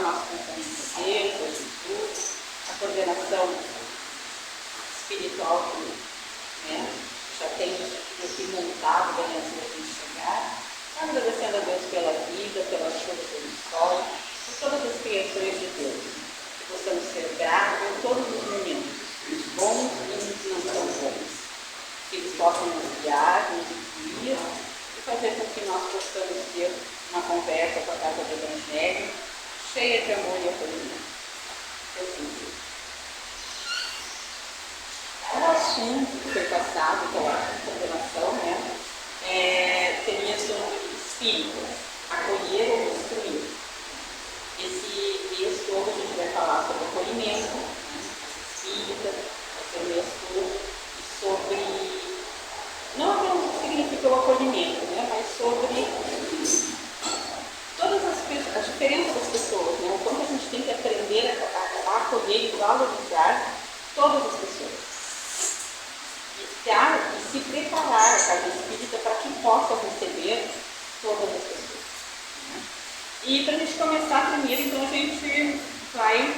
nosso pensamento a Deus, a Jesus, a coordenação espiritual que, né, já tem aqui montado bem antes da gente chegar. Agradecendo a Deus pela vida, pela chuva, pelo sol, por todas as criações de Deus. Que possamos ser gratos em todos os momentos, os bons e os não tão bons. Que eles possam nos guiar, nos incluir e fazer com que nós possamos ter uma conversa com a Casa do Evangelho cheia de amor e acolhimento. O assunto que foi passado pela coordenação, né, seria sobre espírito, acolher ou destruir. Esse mês todo a gente vai falar sobre acolhimento, né, espírita, esse mês todo, e sobre, não apenas o que significa o acolhimento, né, mas sobre todas as diferenças das pessoas, né, o quanto a gente tem que aprender a acolher e valorizar todas as pessoas. E se preparar a casa espírita para que possa receber todas as pessoas. Né? E para a gente começar primeiro, então a gente vai.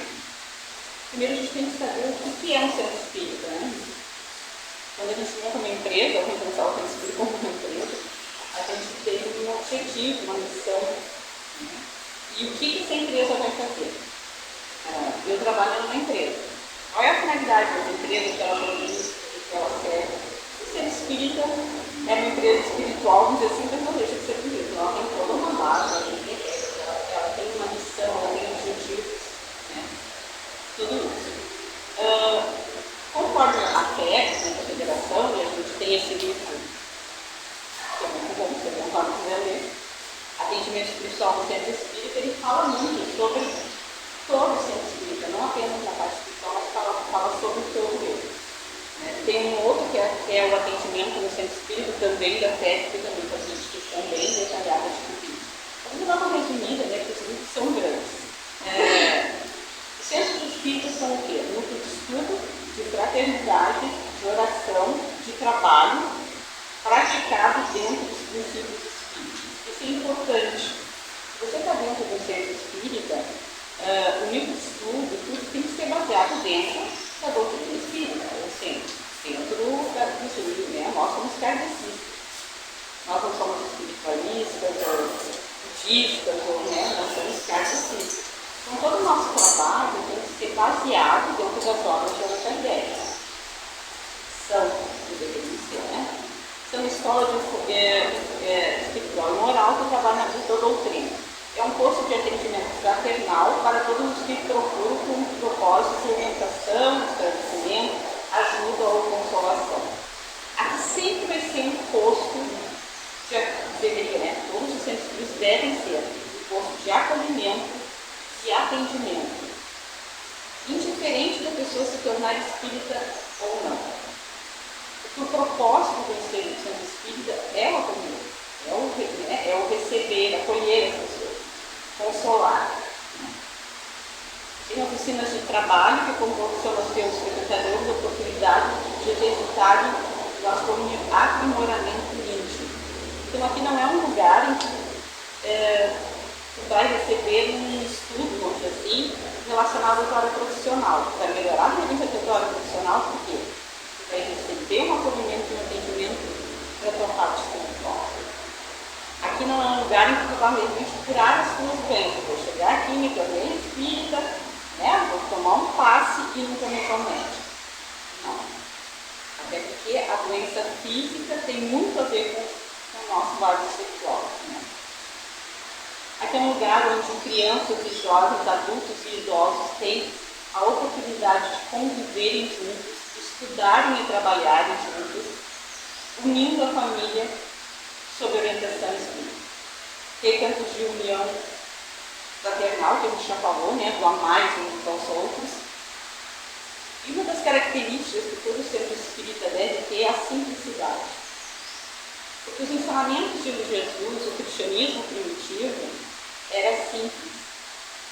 Primeiro a gente tem que saber o que é um centro espírita. Né? Quando a gente monta uma empresa, ou vamos pensar o centro espírita como uma empresa, a gente tem um objetivo, uma missão. Né? E o que essa empresa vai fazer? Eu trabalho numa empresa. Qual é a finalidade dessa empresa que ela produz? Ela serve. O ser espírita é uma empresa espiritual, vamos dizer assim, mas não deixa de ser espírita. Ela tem toda uma base, ela tem uma missão, ela tem objetivos, né? Tudo isso. Conforme a FEC, né, da Federação, e a gente tem esse livro, que é muito bom, se você não quiser ler, Atendimento Espiritual no Centro Espírita, ele fala muito sobre todo o centro espírita, não apenas na parte espiritual, mas fala sobre todo ele. Tem um outro que é o atendimento no centro espírita, também da FESP, também com as instituições bem detalhadas de tudo isso. Vamos dar uma resumida, né, porque os livros são grandes. Os centros espíritas são o quê? Núcleo de estudo, de fraternidade, de oração, de trabalho, praticado dentro dos princípios espíritas. Isso é importante. Se você está dentro do centro espírita, o nível de estudo, tudo tem que ser baseado dentro da doutrina espírita, ou seja, dentro do estudo, né? Nós somos kardecistas. Nós não somos espiritualistas, ou budistas, ou, né? Nós somos kardecistas. Então, todo o nosso trabalho tem que ser baseado dentro das obras de Allan Kardec. São, deveria ser, né? São escola espiritual e moral que trabalha na vida da doutrina. É um curso de atendimento fraternal para todos os que procuram com propósitos de orientação, esclarecimento, ajuda ou consolação. Aqui sempre vai ser um posto né? Todos os centros espíritas devem ser um posto de acolhimento e atendimento, indiferente da pessoa se tornar espírita ou não. Porque o propósito do centro espírita é o acolhimento, é o receber, acolher as pessoas, consolar. Tem oficinas de trabalho que proporcionam aos seus frequentadores a oportunidade de exercitarem o aprimoramento íntimo. Então aqui não é um lugar em que tu vai receber um estudo, vamos dizer assim, relacionado à tua área profissional. Vai melhorar realmente a tua área profissional, porque tu vai receber um acolhimento e um atendimento da tua parte espiritual. Aqui não é um lugar em que tu vai realmente curar as tuas doenças. Vou chegar aqui, me tornei espírita, né? Vou tomar um passe e nunca me médico. Não. Até porque a doença física tem muito a ver com o nosso lado sexual. Né? Aqui é um lugar onde crianças e jovens, adultos e idosos têm a oportunidade de conviverem juntos, estudarem e trabalharem juntos, unindo a família sob orientação espírita. Tem campos de união fraternal, que a gente já falou, né, do amar uns aos outros. E uma das características que todo centro espírita deve ter é a simplicidade. Porque os ensinamentos de Jesus, o cristianismo primitivo, era simples.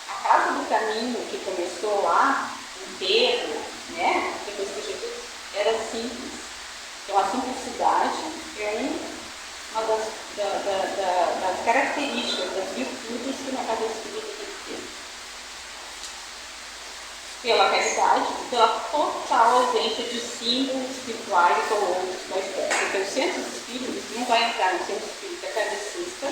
A Casa do Caminho, que começou lá, em Pedro, né, depois que Jesus, era simples. Então a simplicidade é uma das características, das virtudes que uma casa espírita tem que ter. pela caridade e pela total ausência de símbolos espirituais ou outros mais perto. Porque os centros espíritas não vai entrar no centro espírita kardecista,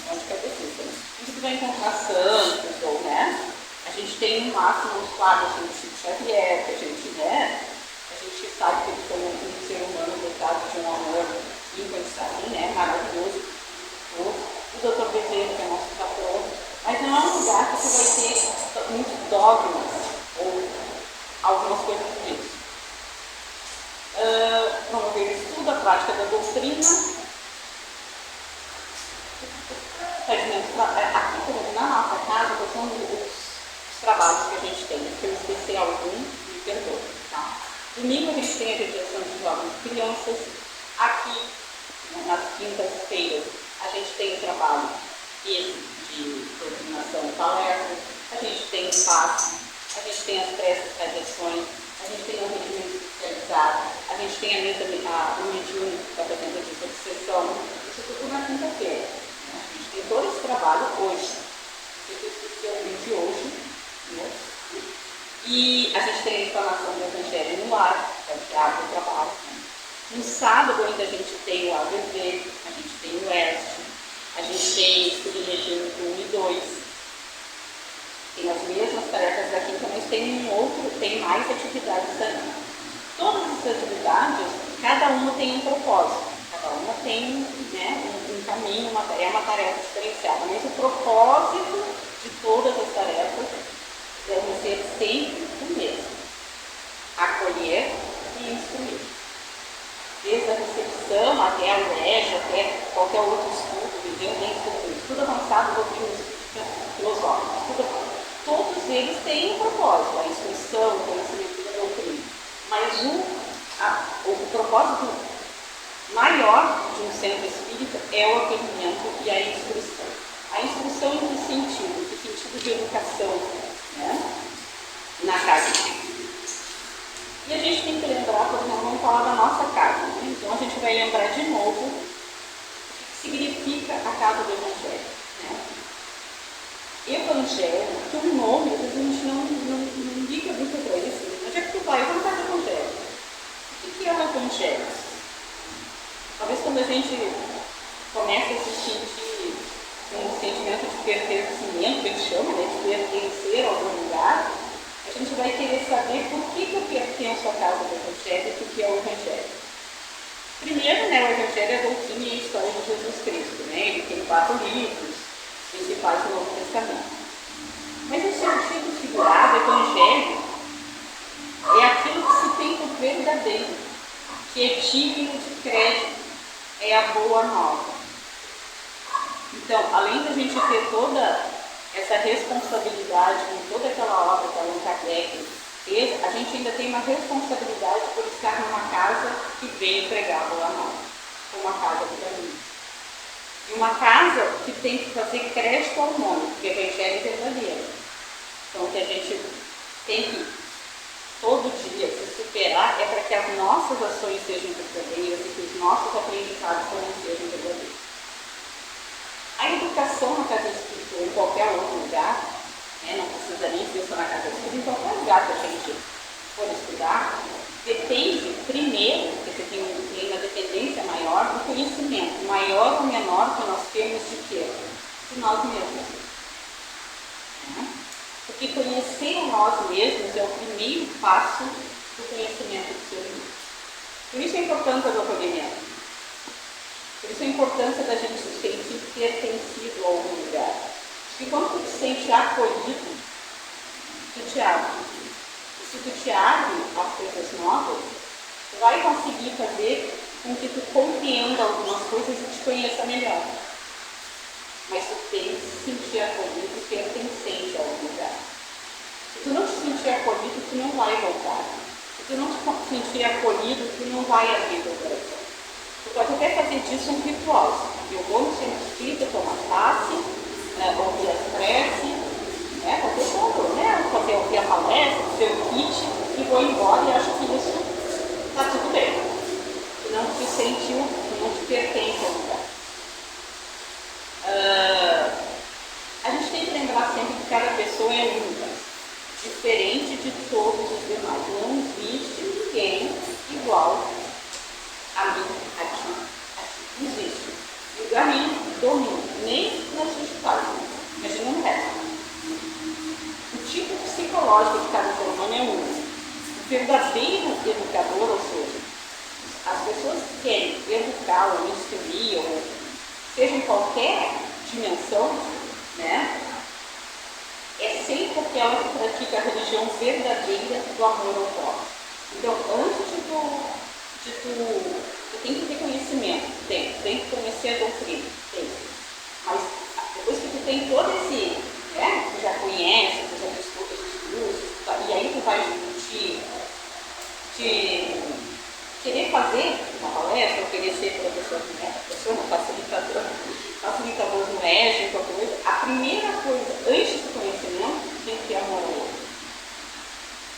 não de kardecista, né? A gente vai encontrar santos, ou, né? A gente tem no máximo os quadros do Chico Xavier, que a gente, né? A gente sabe que ele foi um ser humano dotado de um amor incondicional, né? Maravilhoso. O Dr. Bezerra, que é nosso patrão, mas não é um lugar que você vai ter muitos dogmas ou algumas coisas disso. Promover o estudo, a prática da doutrina. Aqui na nossa casa, são os trabalhos que a gente tem. Se eu esquecer algum, me perdoe. Tá? Domingo a gente tem a mediação de jovens e crianças. Aqui, nas quintas-feiras, a gente tem o trabalho de doutrinação e palestras, a gente tem o passe, a gente tem as preces, radiações, a gente tem o regimento especializado, a gente tem o mediúnico que apresenta de obsessão, isso tudo na quinta-feira. Né? A gente tem todo esse trabalho hoje, especialmente hoje, né? E a gente tem a explanação do Evangelho no ar, que é o que abre o trabalho. Né? No sábado ainda a gente tem o ABV, a gente tem o EST, a gente tem estudo mediúnico 1 e 2, tem as mesmas tarefas da quinta, mas tem mais atividades ali. Todas essas atividades, cada uma tem um propósito, cada uma tem, né, um caminho, é uma tarefa diferenciada, mas o propósito de todas as tarefas deve ser sempre o mesmo: acolher e instruir. Desde a recepção até a UERJ, até qualquer outro estudo avançado, doutrina filosófica, todos eles têm um propósito, a instrução, o conhecimento da doutrina. Mas o propósito maior de um centro espírita é o acolhimento e a instrução. A instrução em que sentido? Em que sentido de educação, né? Na casa. E a gente tem que lembrar, por exemplo, vamos falar da nossa casa. Né? Então a gente vai lembrar de novo o que significa a casa do Evangelho. Né? Evangelho, que o nome, a gente não liga muito para isso. Onde é que tu vai? Eu vou falar de Evangelho. O que é o Evangelho? Talvez quando a gente começa a se sentir um sentimento de pertencimento, que eles chamam, né? De pertencer a algum lugar, a gente vai querer saber por que eu pertenço à casa do Evangelho e o que é o Evangelho. Primeiro, né, o Evangelho é a doutrina e a história de Jesus Cristo. Né? Ele tem 4 livros principais do Novo Testamento. Mas o sentido figurado, Evangelho, é aquilo que se tem por verdadeiro, que é digno de crédito, é a boa nova. Então, além da gente ter toda essa responsabilidade com toda aquela obra que Allan Kardec fez, a gente ainda tem uma responsabilidade por estar numa casa que veio pregar a boa nova, como a casa do caminho. E uma casa que tem que fazer crédito ao nome, porque o Evangelho é verdadeiro. Então, o que a gente tem que todo dia se superar é para que as nossas ações sejam verdadeiras e que os nossos aprendizados também sejam verdadeiros. A educação na casa espírita ou em qualquer outro lugar, né, não precisa nem ser só na casa espírita, em qualquer lugar que a gente for estudar, depende, primeiro, porque você tem uma dependência maior do conhecimento, maior ou menor que nós temos de quê? De nós mesmos. Né? Porque conhecer a nós mesmos é o primeiro passo do conhecimento do ser humano. Por isso a importância do acolhimento. Por isso a importância da gente se sentir pertencido a algum lugar. Porque quando tu te sente acolhido, tu te abre. E se tu te abre às coisas novas, tu vai conseguir fazer com que tu compreenda algumas coisas e te conheça melhor. Mas tu tem que se sentir acolhido e pertencente a algum lugar. Se tu não te sentir acolhido, tu não vai voltar. Se tu não te sentir acolhido, tu não vai abrir teu coração. Tu pode até fazer disso um ritual. Eu vou no centro espírita, tomar passe, ouvir as preces, né, fazer tudo, né? Ouvir a palestra, fazer o kit e vou embora e acho que isso está tudo bem. Tu não te sentiu, tu não te pertence ao lugar. A gente tem que lembrar sempre que cada pessoa é única, diferente de todos os demais. Não existe ninguém igual a mim, a ti, a ti. Não existe. Lugar nenhum domínio, nem nas suas páginas. Imagina no resto. O tipo psicológico de cada ser humano é único. O verdadeiro educador, ou seja, as pessoas que querem educar ou instruir, ou seja em qualquer dimensão, né? É sempre aquela que pratica a religião verdadeira do amor ao próximo. Então, antes tu tem que ter conhecimento, tem que conhecer a doutrina, tem. Mas depois que tu tem todo esse, né, tu já conhece, tu já fez todos os cursos, e aí tu vai querer fazer uma palestra, ou querer ser professor, né, facilitador no EJA, qualquer coisa, a primeira coisa, antes do conhecimento, tem que ter amor ao outro.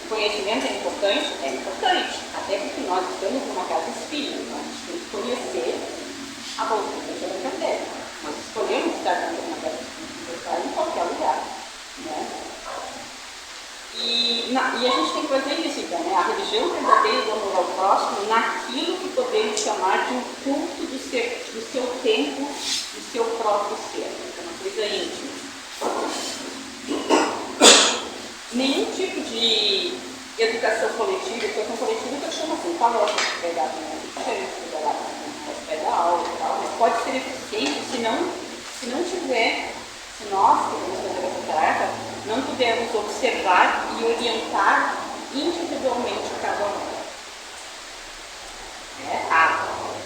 O conhecimento é importante? É importante. Até porque nós estamos numa casa espírita, então a gente tem que conhecer a doutrina evangélica. Nós escolhemos estar dentro de uma casa espírita, em qualquer lugar. Né? E a gente tem que fazer isso, então, né? A religião verdadeira do amor ao próximo naquilo que podemos chamar de um culto do seu tempo, do seu próprio ser. É uma coisa íntima. Nenhum tipo de educação coletiva, educação coletiva que eu chamo assim, palestra de pegada, né? Diferente de pegar aula e tal, mas pode ser eficiente se não tiver, se nós que vamos fazer essa tarefa, não pudermos observar e orientar individualmente cada um.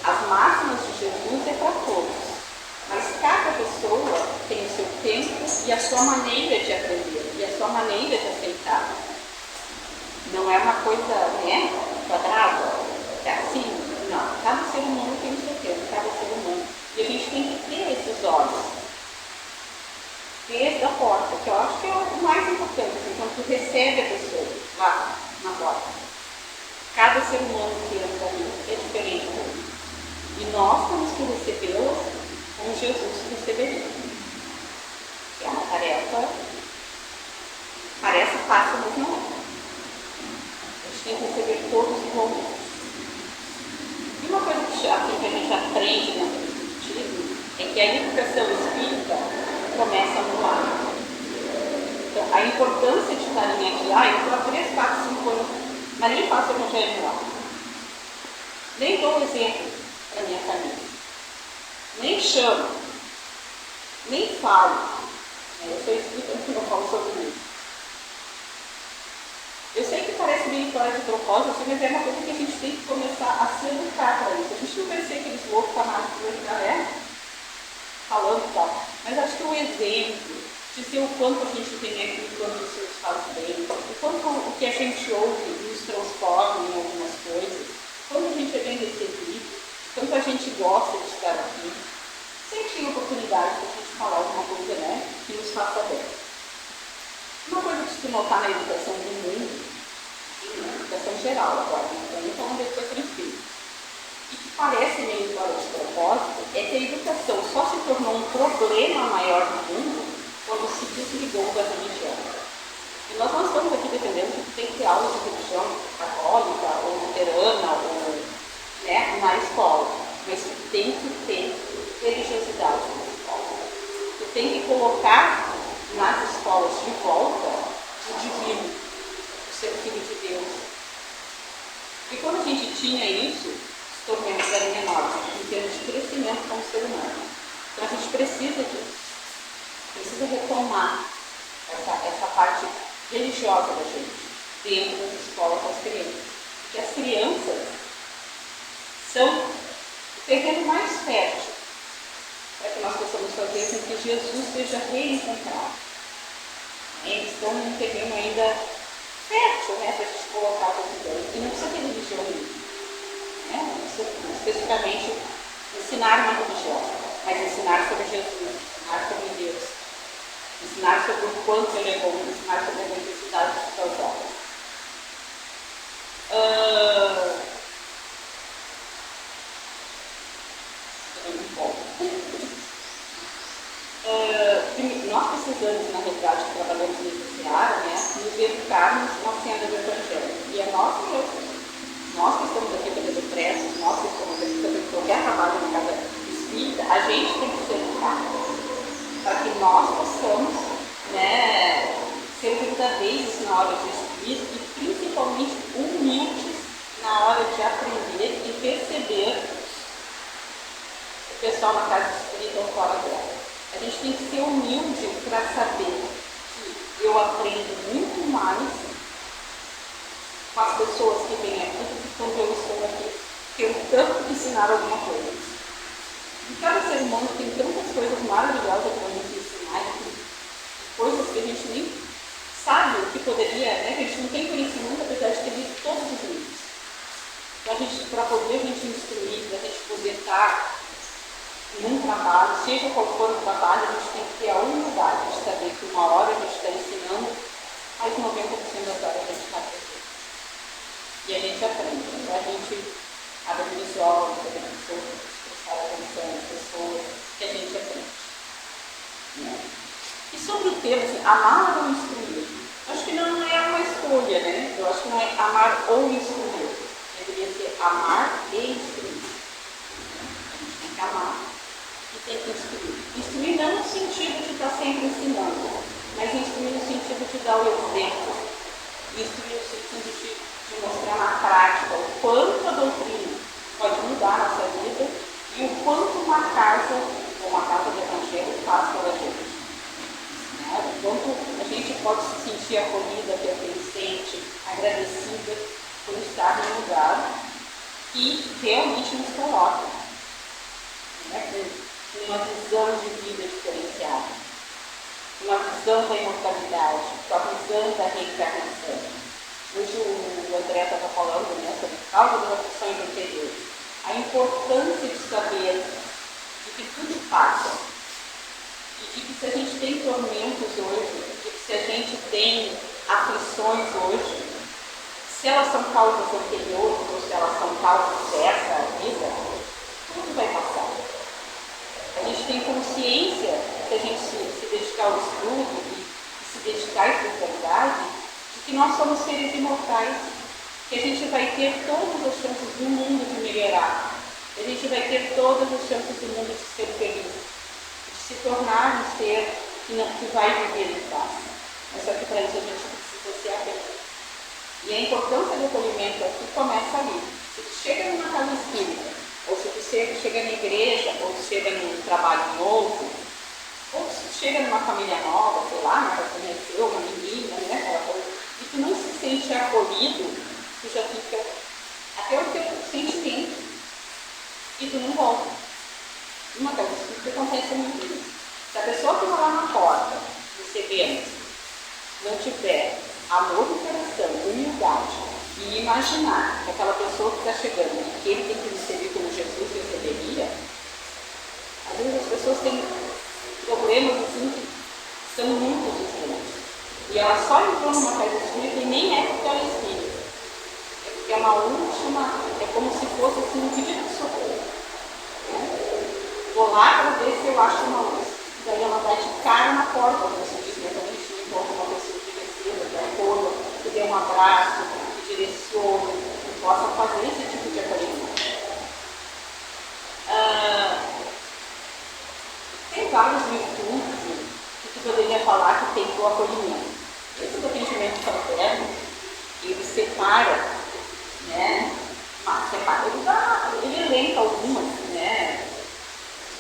As máximas de Jesus é para todos, mas cada pessoa tem o seu tempo e a sua maneira de aprender, e a sua maneira de aceitar. Não é uma coisa, né, quadrada, é assim, não. Cada ser humano tem o seu tempo, cada ser humano. E a gente tem que ter esses olhos, desde a porta, que eu acho que é o mais importante, assim, quando tu recebe a pessoa lá na porta. Cada ser humano que entra ali é diferente do outro. E nós temos que recebê-las como Jesus receberia. É uma tarefa, parece fácil, mas não é. A gente tem que receber todos igualmente. E uma coisa que a gente aprende dentro do Espiritismo é que a educação espírita começa no lar. Então, a importância de estar em aqui, eu estou há 3, 4, 5 anos, mas nem faço o evangelho lá. Nem dou exemplo para minha família. Nem chamo. Nem falo. Eu sou espírita, não falo sobre isso. Eu sei que parece meio fora de propósito, assim, mas é uma coisa que a gente tem que começar a se educar para isso. A gente não vai ser aqueles loucos fanáticos que vai falando e tal. Mas acho que o exemplo, dizer o quanto a gente tem aqui, o quanto isso nos faz bem, o quanto o que a gente ouve nos transforma em algumas coisas, o quanto a gente é bem recebido, o quanto a gente gosta de estar aqui. Sempre tem oportunidade para a gente falar alguma coisa, né, que nos faça bem. Uma coisa que se notar na educação do mundo, na educação geral agora, não falando da educação espírita, e que parece meio fora de propósito, é que a educação só se tornou um problema maior no mundo quando se desligou da religião. E nós não estamos aqui defendendo que tem que ter aula de religião católica, ou luterana, ou, né, na escola, mas tem que ter religiosidade na escola. Tu tem que colocar nas escolas de volta o divino, o ser filho de Deus. E quando a gente tinha isso, os tormentos eram menores, em termos de crescimento como ser humano. Então a gente precisa disso, precisa retomar essa parte religiosa da gente dentro das escolas das crianças. Porque as crianças são o terreno mais fértil para que nós possamos fazer com que Jesus seja reencontrado. Eles estão num terreno ainda fértil, né, para a gente colocar as ideias. E não precisa ter religião mesmo. Né? Não precisa especificamente ensinar uma religião, mas ensinar sobre Jesus, ensinar sobre Deus, ensinar sobre o quanto ele é bom, ensinar sobre a necessidade de suas obras. Nós precisamos, na realidade, que trabalhamos nessa seara, né, nos educarmos na senda do Evangelho. E é nós mesmos, nós que estamos aqui fazendo preces, nós que estamos aqui fazendo qualquer trabalho na casa espírita, a gente tem que ser educado para que nós possamos, né, ser verdadeiros na hora de instruir e principalmente humildes na hora de aprender e perceber o pessoal na casa espírita ou fora dela. A gente tem que ser humilde para saber que eu aprendo muito mais com as pessoas que vêm aqui do que quando eu estou aqui tentando ensinar alguma coisa. E cada ser humano tem tantas coisas maravilhosas para nos ensinar, coisas que a gente nem sabe o que poderia, né? Que a gente não tem conhecimento, apesar de ter lido todos os livros. Para poder a gente instruir, para a gente poder estar num trabalho, seja qual for o trabalho, a gente tem que ter a humildade de saber que uma hora a gente está ensinando, mas 90% das horas a gente está aprendendo. E a gente aprende. Então a gente abrir os olhos, a gente prestar atenção nas pessoas, que a gente aprende. Né? E sobre o tema, assim, amar ou instruir? Acho que não é uma escolha, né? Eu acho que não é amar ou instruir. Deveria ser amar e instruir. A gente tem que amar e tem que instruir. Instruir não no sentido de estar sempre ensinando, mas instruir no sentido de dar o exemplo. Instruir no sentido de mostrar na prática o quanto a doutrina pode mudar a nossa vida e o quanto uma casa do Evangelho faz pela gente. Né? O quanto a gente pode se sentir acolhida, pertencente, agradecida por estar num lugar que realmente nos coloca, né? Com uma visão de vida diferenciada, uma visão da imortalidade, com a visão da reencarnação. Hoje o André estava falando, né, sobre causa das aflições anteriores, a importância de saber de que tudo passa e de que se a gente tem tormentos hoje, de que se a gente tem aflições hoje, se elas são causas anteriores ou se elas são causas dessa vida, tudo vai passar. A gente tem consciência, se a gente se dedicar ao estudo e se dedicar à espiritualidade, de que nós somos seres imortais, que a gente vai ter todas as chances do mundo de melhorar, que a gente vai ter todas as chances do mundo de ser feliz, de se tornar um ser que vai viver em paz. Mas só que para isso a gente precisa ser aberto. E a importância do acolhimento aqui começa ali. Se tu chega numa casa espírita, ou se tu chega na igreja, ou se chega num trabalho novo, ou se tu chega numa família nova, sei lá, né, para conhecer uma menina, né, aquela coisa, e tu não se sente acolhido, tu já fica até o teu sentimento e tu não volta. Uma casa espírita acontece muito isso. Se a pessoa que vai lá na porta, recebendo, não tiver amor no coração, humildade, e imaginar que aquela pessoa que está chegando e que ele tem que receber como Jesus receberia, às vezes as pessoas têm problemas assim que são muito diferentes. E ela só entrou numa casa espírita e nem é porque ela é espírita. É porque é uma última, é como se fosse assim, um pedido de socorro. Né? Vou lá para ver se eu acho uma luz. Daí ela vai de cara na porta, como se diz, né? Quando a gente encontra uma pessoa oferecida, que acolha, que dê um abraço, que direcione, que possa fazer esse tipo de acolhimento. Tem vários virtudes que tu poderia falar que tem o acolhimento. Esse do atendimento fraterno, ele separa, né? Ele elenca algumas, né?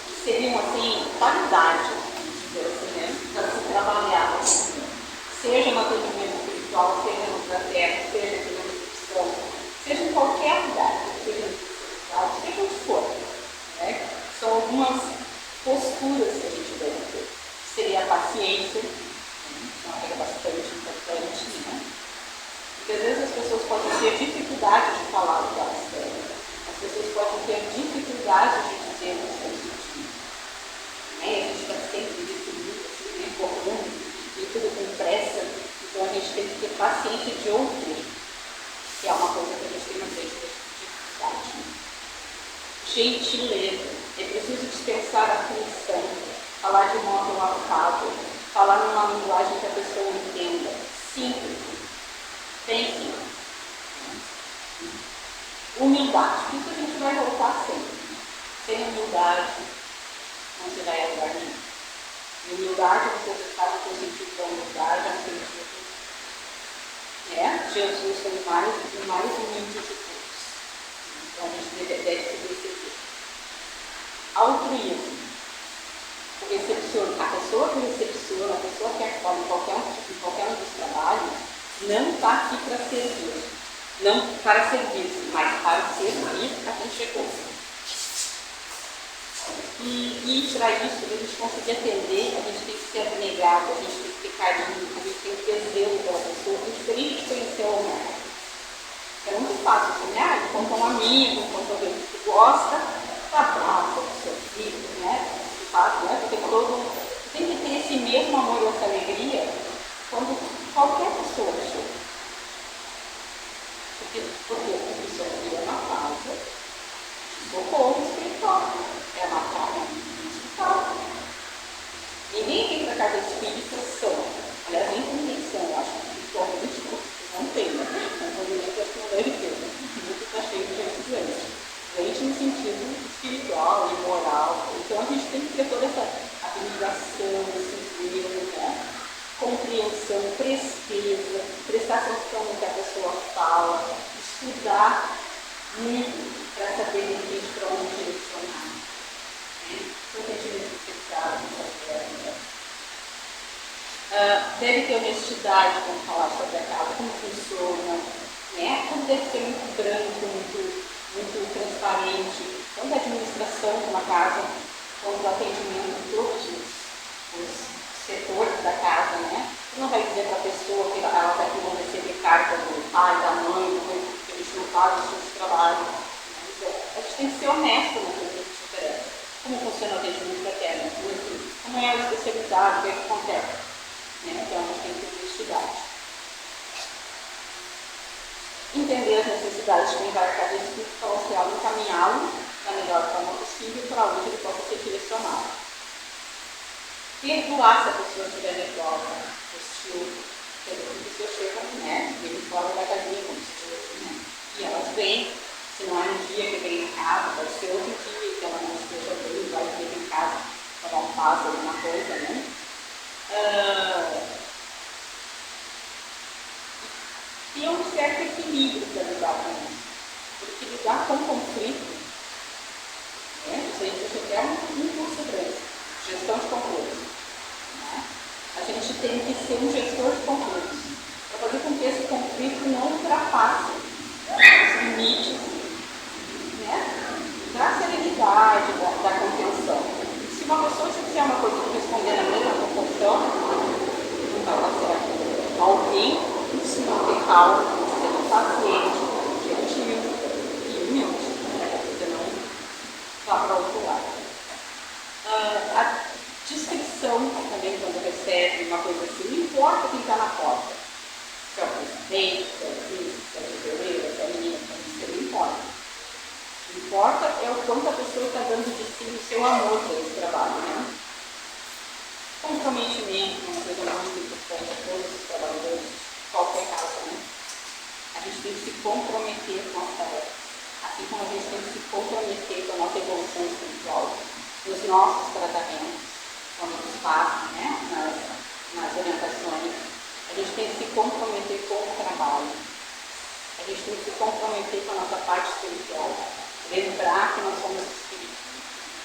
Que seriam assim, qualidades, assim, né? Para se trabalhar, seja no atendimento espiritual, seja no fraterno, seja na recepção, seja em qualquer lugar, seja onde for, né? São algumas posturas que a gente deve ter. Seria a paciência, uma coisa bastante importante, né? Porque às vezes as pessoas podem ter dificuldade de falar o que elas querem. As pessoas podem ter dificuldade de dizer o que estão sentindo. A gente está sempre muito assim, né, correndo e tudo com pressa. Então a gente tem que ter paciência de ouvir, que é uma coisa que a gente tem às vezes dificuldade. Gentileza. É preciso dispensar a aflição, falar de modo afável, falar numa linguagem que a pessoa entenda, simples. humildade. Isso a gente vai voltar sempre. Sem humildade, não se vai a lugar nenhum. E humildade, você sabe que o sentido da humildade é um sentido. Jesus foi o mais humilde de todos. Então a gente deve se perceber. Altruísmo. A pessoa que recepciona, a pessoa que acolhe em qualquer um dos trabalhos, não está aqui para servir. Não para servir, mas para servir a quem chegou. E para isso, a gente conseguir atender, a gente tem que ser abnegado, a gente tem que ter carinho, a gente tem que ter zelo pela pessoa, diferente de conhecer o homem. É muito fácil assim, enquanto um amigo, enquanto alguém que gosta, abraça o seu filho, fácil, porque tem que ter esse mesmo amor e essa alegria quando qualquer pessoa chega. Porque isso aqui é uma causa de socorro espiritual, é uma causa espiritual. Ninguém vem para a casa espírita são, aliás, nem com intenção, eu acho que espiritualmente não tem, mas obviamente acho que não deve ter, muito está cheio de gente doente. Doente no sentido espiritual e moral. Então a gente tem que ter toda essa abnegação, esse zelo, compreensão, presteza, prestar atenção no que a pessoa fala, estudar muito para saber de repente para onde direcionar. Então a gente necessitado deve ter honestidade quando falar sobre a casa, como funciona, tudo deve ser muito branco, muito transparente, tanto a administração de uma casa, quanto o atendimento de todos os setores da casa, Você não vai dizer para a pessoa que ela está aqui vão receber carta do pai, da mãe, que a gente não faz o seu trabalho. A gente tem que ser honesto naquilo que a gente oferece. Como funciona o atendimento fraterno? Como é a especialidade, o que acontece? Então a gente tem que ter honestidade. Entender as necessidades de quem vai a cada espírito para auxiliá-lo e encaminhá-lo da melhor forma possível para onde ele possa ser direcionado. Perdoar se a pessoa estiver nervosa, hostil, porque as pessoas chegam, vêm fora da casinha, como se fosse, e elas vêm, se não é um dia que vem em casa, pode ser outro dia que ela não esteja bem, vai vir em casa para dar um passo, alguma coisa, Ter um certo equilíbrio para lidar com isso. Porque lidar com conflito, isso aí é um curso grande, gestão de conflitos. A gente tem que ser um gestor de conflitos, para fazer com que esse conflito não ultrapasse os limites da serenidade, da contenção. Se uma pessoa te disser uma coisa e responder na mesma proporção, não vai dar certo. Alguém se manter calmo, sendo paciente, gentil e humilde, você não vá para o outro lado. A descrição também, quando recebe uma coisa assim, não importa quem está na porta. Se é o presidente, se é o vice, se é o fevereiro, se é a menina, não importa. O que importa é o quanto a pessoa está dando de si o seu amor por esse trabalho, Comprometimento é uma coisa muito importante a todos os trabalhadores, qualquer casa, A gente tem que se comprometer com as tarefas, assim como a gente tem que se comprometer com a nossa evolução espiritual, nos nossos tratamentos, quando nos fazem, nas orientações. A gente tem que se comprometer com o trabalho, a gente tem que se comprometer com a nossa parte espiritual, lembrar que nós somos espíritos,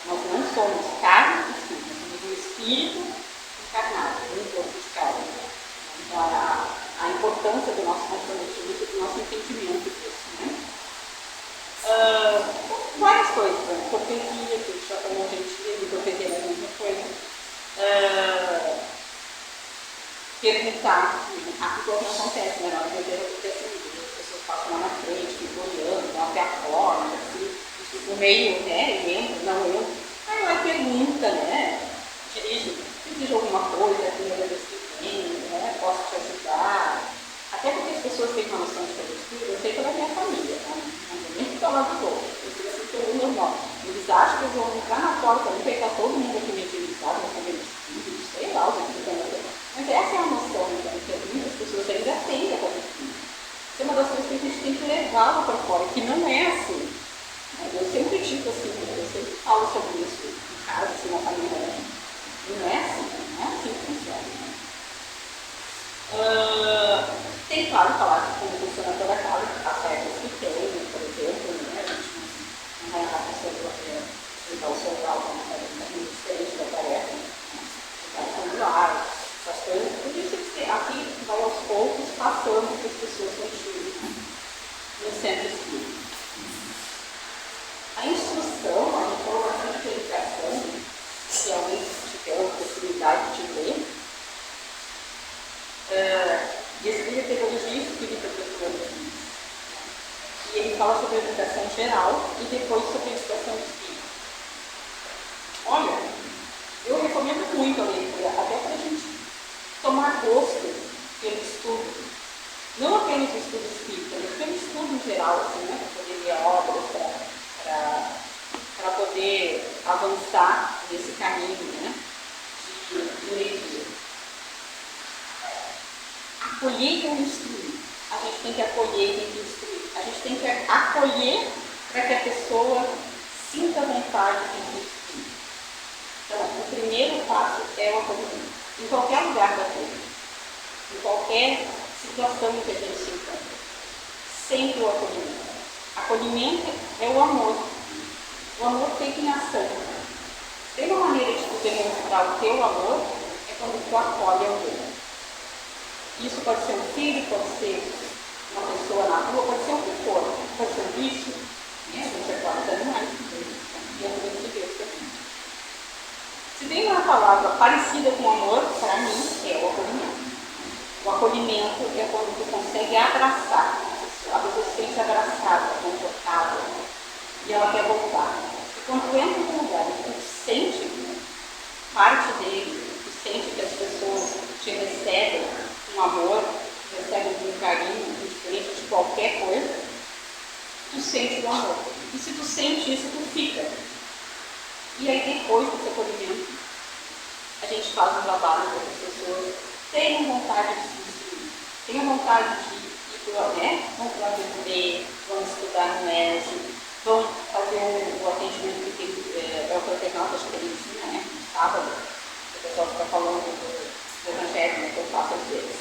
nós não somos carne e espírito, nós somos um espírito encarnado, um corpo de carne. Então, a importância do nosso comprometimento e do nosso entendimento disso, várias coisas, cortesia, que já falou gentil, cortesia é a mesma coisa. Perguntar, a coisa não acontece, Na hora de ver acontece muito, as pessoas passam lá na frente, ficam olhando, dão até a forma, assim, no meio, entra, não entra. Aí ela pergunta, dirige, precisa de alguma coisa, primeira vez que vem, posso te ajudar. Até porque as pessoas têm uma noção de postura, eu sei pela minha família, não vou nem falar dos outros, eu sei assim pelo normal. Eles acham que eu vou entrar na porta, não pegar todo mundo aqui medializado, não saber espírito, sei lá, o que eu. Mas essa é a noção, que muitas pessoas ainda têm da postura. Isso é uma das coisas que a gente tem que levá-la para fora, que não é assim. aí, claro, falar de como funciona toda a casa, as regras que tem, por exemplo, né? A gente não vai errar a pessoa ligar o celular, uma tarefa muito diferente da tarefa, né? Vai formular, essas coisas, tudo isso aqui vai aos poucos passando para as pessoas contigo, né? No centro espírita. A instrução, a informação de educação, se alguém tiver a possibilidade de ler, descreve a pedagogia espírita do. E ele fala sobre a educação geral e depois sobre a educação espírita. Olha, eu recomendo muito a leitura, até para a gente tomar gosto pelo estudo. Não apenas o estudo espírita, mas pelo estudo em geral, assim, né? Para poder ler obras, para poder avançar nesse caminho, né? De leitura. Acolher e instruir. A gente tem que acolher e tem que instruir. A gente tem que acolher para que a pessoa sinta vontade de instruir. Então, o primeiro passo é o acolhimento. Em qualquer lugar da vida, em qualquer situação em que a gente se encontra, sempre o acolhimento. Acolhimento é o amor. O amor feito em ação. Tem uma maneira de tu demonstrar o teu amor é quando tu acolhe alguém. Isso pode ser um filho, pode ser uma pessoa na rua, pode ser o que for. Pode ser um bicho, né? A gente é claro dos animais, e a vida de Deus também. Se tem uma palavra parecida com amor, para mim, é o acolhimento. O acolhimento é quando tu consegue abraçar. A pessoa se sente abraçada, confortável, e ela quer voltar. E quando tu entra num lugar e tu sente parte dele, tu sente que as pessoas te recebem com amor, te recebem com carinho, diferente de qualquer coisa, tu sente o amor. E se tu sente isso, tu fica. E aí depois desse acolhimento, a gente faz um trabalho para as pessoas tenham vontade de se instruir, tenham vontade de ir para o né? Vão para o ABB, vão estudar no ES, vão fazer o atendimento que tem, é o fraternal da Terezinha, né? Sábado, o pessoal fica falando do Evangelho, né? Que eu faço às vezes.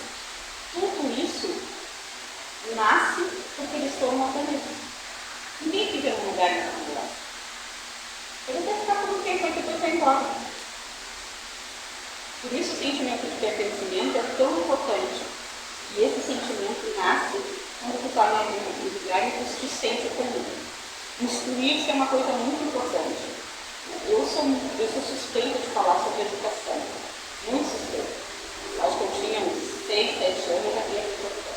Tudo isso nasce porque eles estão no planeta. Ninguém fica num lugar natural. Ele vai ficar por um tempo, aí depois vai embora. Por isso o sentimento de pertencimento é tão importante. E esse sentimento nasce quando tu está em um lugar e tu se sente acolhido. Instruir-se é uma coisa muito importante. Eu sou suspeita de falar sobre educação. Muito suspeita. Acho que eu tinha uns 6, 7 anos e já tinha educação.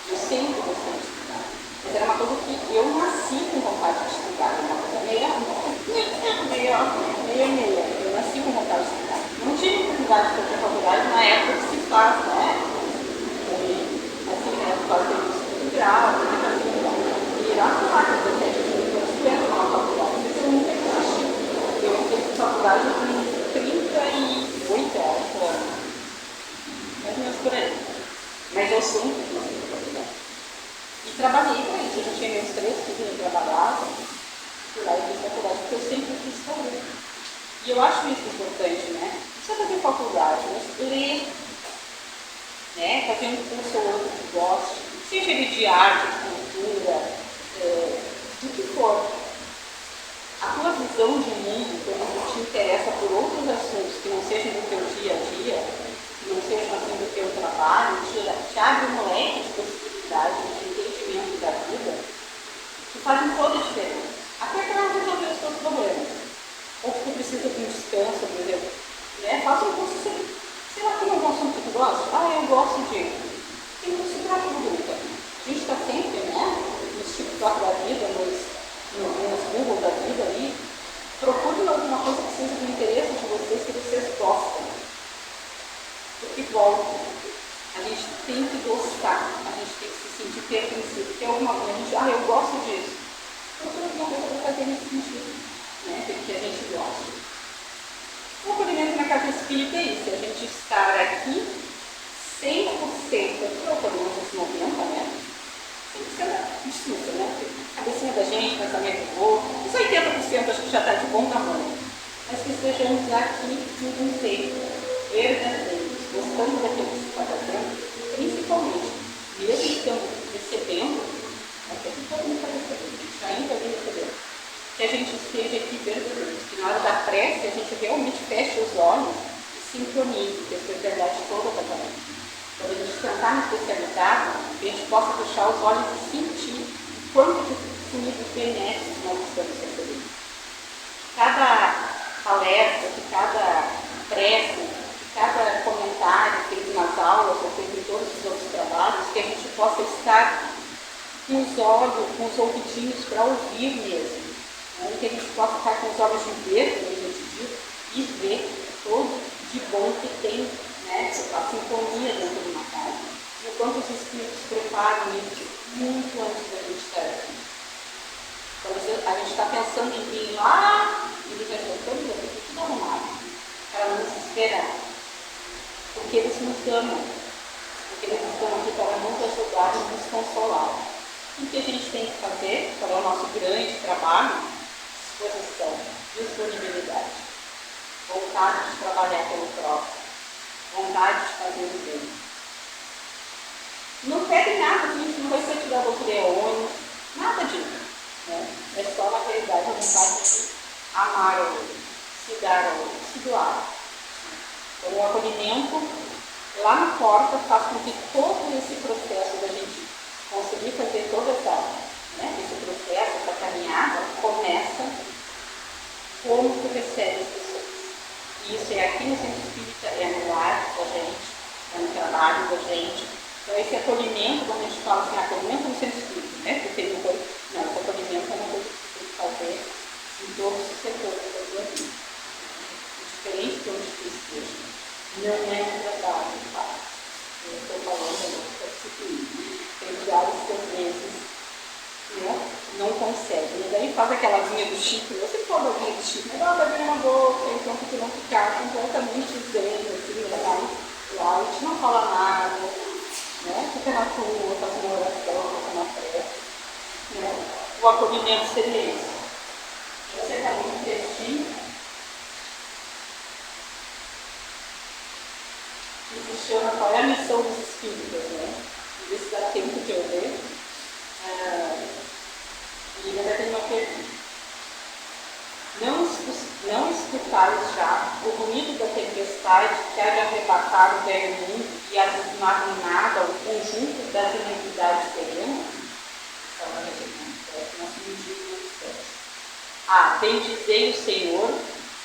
Eu sempre gostei de estudar. Mas era uma coisa que eu nasci com vontade de estudar. Era uma coisa meia. Eu nasci com vontade de estudar. Não tive oportunidade de fazer faculdade na época que se faz, né? Assim, né? Por causa do segundo grau, e lá no quarto, 17 anos, eu entra numa faculdade. Mas eu nunca assisti. Eu fiz faculdade com 38 anos. Mais ou menos por aí. Mas eu sempre fiz faculdade. E trabalhei para isso. Eu já tinha meus 3 filhos, eu trabalhava. Fui lá e fiz faculdade, porque eu sempre quis fazer. E eu acho isso importante, né? Não precisa fazer faculdade, mas ler, né? Fazer um curso ou outro que goste, seja ele de arte, de cultura, do que for. A tua visão de mundo, quando te interessa por outros assuntos que não sejam do teu dia a dia, que não sejam assim do teu trabalho, te abre um leque de possibilidades, de entendimento da vida, que fazem toda a diferença. Até para resolver os teus problemas. Ou que tu precisa de um descanso, por exemplo. Né? Faça um curso sobre, sei lá, tem algum assunto que tu gosta? Eu gosto de. Tem curso para tudo, então. A gente está sempre, né? Nos TikTok da vida, nos Google da vida ali. Procure alguma coisa que seja do interesse de vocês, que vocês gostam. Porque volta. A gente tem que gostar, a gente tem que se sentir pertencido. Tem alguma coisa, a gente, eu gosto disso. Procure alguma coisa para fazer nesse sentido, né? Que a gente gosta. O acolhimento na casa espírita é isso, a gente estar aqui 100%, pelo menos uns 90%, né? 100% distinta, né? Cabecinha da gente, pensamento do outro, os 80% acho que já está de bom tamanho. Mas que estejamos aqui de um jeito, verdadeiros, gostando daquilo que se está fazendo, principalmente sentar no especializado, a gente possa fechar os olhos e sentir o quanto de fluidos benéficos nós estamos recebendo. Cada palestra, de cada prece, de cada comentário feito nas aulas ou feito em todos os outros trabalhos, que a gente possa estar com os olhos, com os ouvidinhos para ouvir mesmo, né? Que a gente possa estar com os olhos de ver, como a gente diz, e ver todo de bom que tem, né, a sintonia dentro de uma casa. E o quanto os espíritos preparam isso muito antes da gente estar aqui. Quando a gente está pensando em vir lá, eles já estão tudo arrumado, para nos esperar. Porque eles nos amam, porque eles estão aqui para nos ajudar e nos consolar. O que a gente tem que fazer para o nosso grande trabalho? Disposição, disponibilidade, vontade de trabalhar pelo próximo, vontade de fazer o bem. Não pede nada, a gente não vai ser tirado por leões, nada disso. Né? É só, na realidade, a vontade de amar ao outro, se dar ao outro, se doar. Então, o acolhimento lá na porta faz com que todo esse processo da gente conseguir fazer toda esse processo, essa caminhada, começa como tu recebe as pessoas. E isso é aqui no Centro Espírita, é no lar da gente, é no trabalho da gente. Então, esse acolhimento, quando a gente fala assim, acolhimento no Centro Espírita, né? Porque não, esse acolhimento é uma coisa que tem que fazer em todos os setores da sua vida. Diferente de onde tu esteja. Não é um trabalho fácil. Eu estou falando, eu não estou substituindo. Tem lugares que às vezes, né, não conseguem. E daí faz aquela linha do Chico. Eu sempre falo da linha do Chico, mas vai vir uma boca, então tu não ficar completamente zen, assim, lá, e não fala nada, né? Fica na tua, faz uma oração, faz uma prece. Né? O acolhimento seria isso. Você está muito textinho. Que se chama Qual é a Missão dos Espíritas, né? Ver se dá tempo de eu ler. E ainda tem uma pergunta. Não escutais já o ruído da tempestade que há de arrebatar o velho mundo e azimar em nada o conjunto das iniquidades terrenas? Bendizei o Senhor,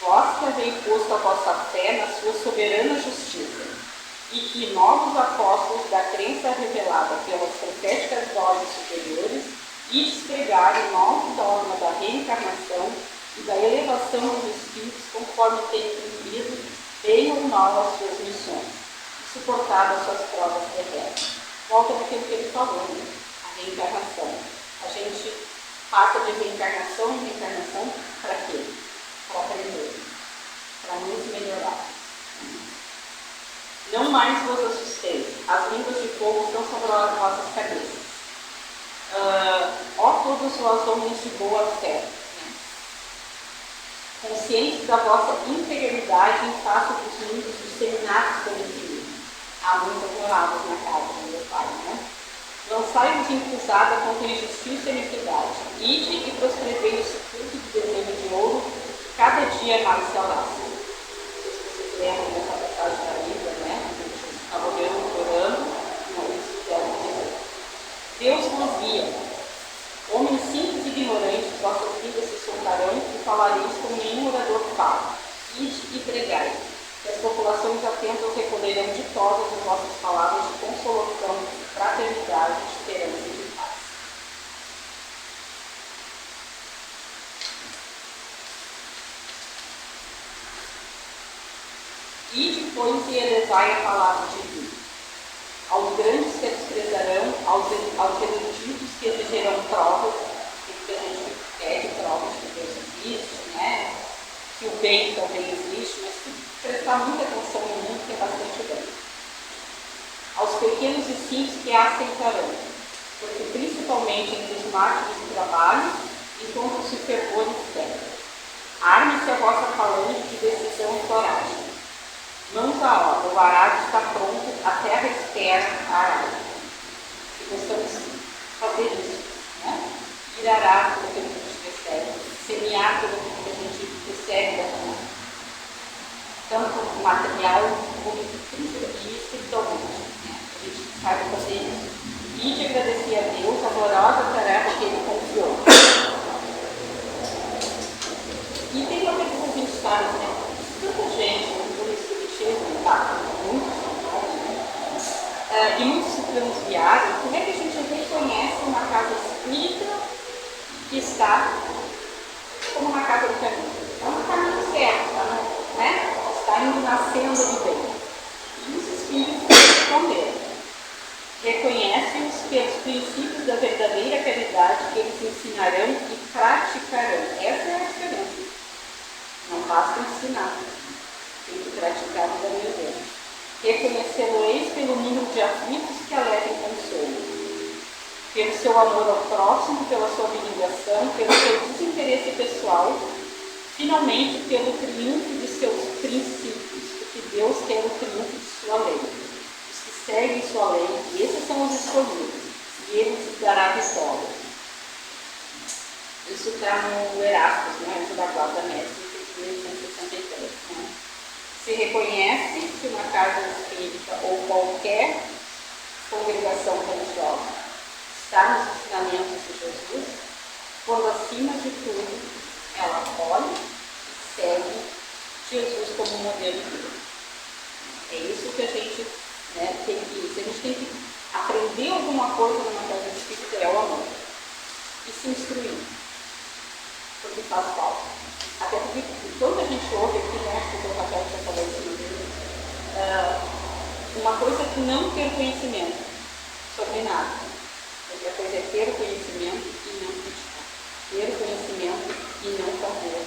vós que haveis posto a vossa fé na sua soberana justiça, e que novos apóstolos da crença revelada pelas proféticas vozes superiores e despregarem o novo dogma da reencarnação e da elevação dos espíritos conforme têm cumprido bem ou mal as suas missões e suportado as suas provas terrenas. Volta naquilo que ele falou, né? A reencarnação. A gente passa de reencarnação em reencarnação para quê? Para aprender, para nos melhorar. Não mais vos assusteis, as línguas de fogo estão sobre as vossas cabeças. Ó todos vós homens de boa fé, conscientes da vossa interioridade em face dos mundos disseminados pelo infinito. Há muitas moradas na casa do meu pai, né? Lançai-vos em cruzada contra a injustiça e a iniquidade. Ide e proscrevei o circuito de desenho de ouro, cada dia mais se alastra. Não sei se vocês lembram dessa passagem da Bíblia, né? Jesus estava orando, não eles fizeram dizer. Deus vos guia. Homens simples e ignorantes, vossas vidas se soltarão e falareis como nenhum orador fala. Ide e pregai. Que as populações atentas recolherão ditosas as vossas palavras de consolação, fraternidade, esperança e de paz. Ide, pois, e elevai a palavra de Deus. Aos grandes que a desprezarão, aos eruditos que exigirão provas, porque a gente pede provas de que Deus existe, né? Que o bem também existe, mas tem que prestar muita atenção no mundo, que é bastante bem. Aos pequenos e simples que a aceitarão, porque principalmente entre os mártires do trabalho, encontram-se fervor e fé. Arme-se a vossa falange de decisão e coragem. Mãos à obra, o arado está pronto, a terra espera a arada. E gostamos de fazer isso, né? Ir arar tudo aquilo que a gente recebe, semear tudo aquilo que a gente recebe da família. Tanto material como espiritualmente. Né? A gente e muitos se transviaram, como é que a gente reconhece uma casa espírita que está como uma casa do caminho? Está no caminho certo, está indo na senda do bem. E os espíritos responderam. Reconhece-os pelos princípios da verdadeira caridade que eles ensinarão e praticarão. Essa é a diferença. Não basta ensinar, tem que praticar verdadeiramente. Reconhecê-lo-eis pelo número de aflitos que alegam consolo, pelo seu amor ao próximo, pela sua abnegação, pelo seu desinteresse pessoal, finalmente pelo triunfo de seus princípios, porque Deus quer o triunfo de sua lei. Os que seguem sua lei, esses são os escolhidos, e ele lhes dará vitória. Isso está no Erasmus, Anjo da Guarda Mestre, 1863. Se reconhece que uma casa espírita ou qualquer congregação religiosa está nos ensinamentos de Jesus, quando acima de tudo ela acolhe e segue Jesus como modelo de vida. É isso que a gente tem que, se a gente tem que aprender alguma coisa numa casa espírita, é o amor. E se instruir, porque faz falta. Até porque quando a gente ouve aqui, porque o Rafael já falou isso, uma coisa é que não ter conhecimento sobre nada. Outra coisa é ter conhecimento e não criticar. Ter conhecimento e não fazer.